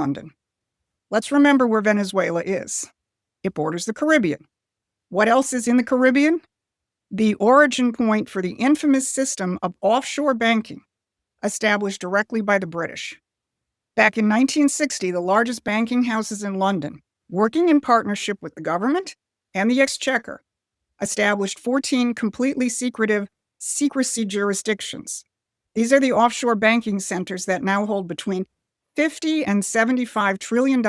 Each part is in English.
London. Let's remember where Venezuela is. It borders the Caribbean. What else is in the Caribbean? The origin point for the infamous system of offshore banking established directly by the British. Back in 1960, the largest banking houses in London, working in partnership with the government and the Exchequer, established 14 completely secretive secrecy jurisdictions. These are the offshore banking centers that now hold between $50 and $75 trillion,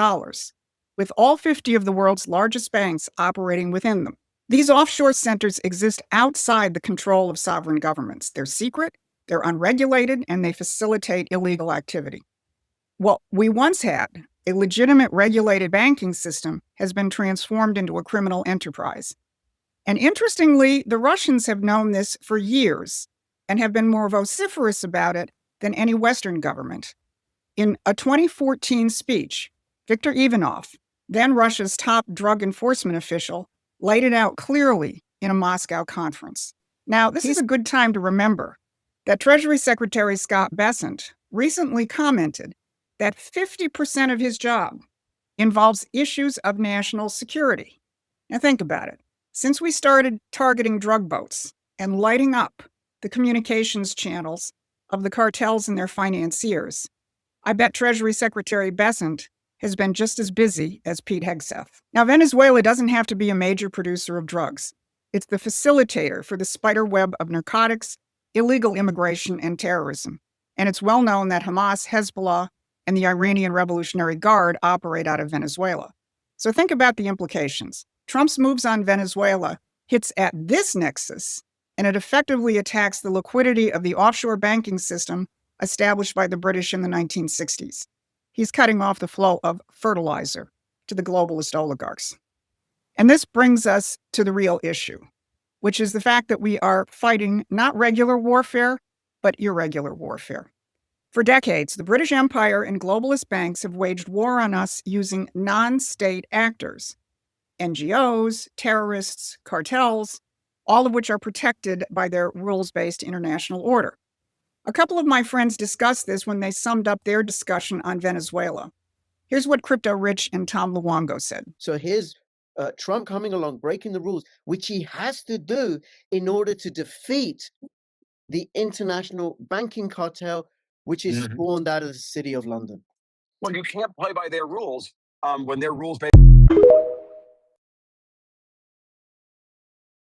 with all 50 of the world's largest banks operating within them. These offshore centers exist outside the control of sovereign governments. They're secret, they're unregulated, and they facilitate illegal activity. What we once had, a legitimate regulated banking system, has been transformed into a criminal enterprise. And interestingly, the Russians have known this for years and have been more vociferous about it than any Western government. In a 2014 speech, Viktor Ivanov, then Russia's top drug enforcement official, laid it out clearly in a Moscow conference. Now, this is a good time to remember that Treasury Secretary Scott Bessent recently commented that 50% of his job involves issues of national security. Now, think about it. Since we started targeting drug boats and lighting up the communications channels of the cartels and their financiers, I bet Treasury Secretary Bessent has been just as busy as Pete Hegseth. Now, Venezuela doesn't have to be a major producer of drugs. It's the facilitator for the spider web of narcotics, illegal immigration, and terrorism. And it's well known that Hamas, Hezbollah, and the Iranian Revolutionary Guard operate out of Venezuela. So think about the implications. Trump's moves on Venezuela hits at this nexus, and it effectively attacks the liquidity of the offshore banking system established by the British in the 1960s. He's cutting off the flow of fertilizer to the globalist oligarchs. And this brings us to the real issue, which is the fact that we are fighting not regular warfare, but irregular warfare. For decades, the British Empire and globalist banks have waged war on us using non-state actors, NGOs, terrorists, cartels, all of which are protected by their rules-based international order. A couple of my friends discussed this when they summed up their discussion on Venezuela. Here's what Crypto Rich and Tom Luongo said. So here's Trump coming along, breaking the rules, which he has to do in order to defeat the international banking cartel, which is spawned out of the city of London. Well, you can't play by their rules when their rules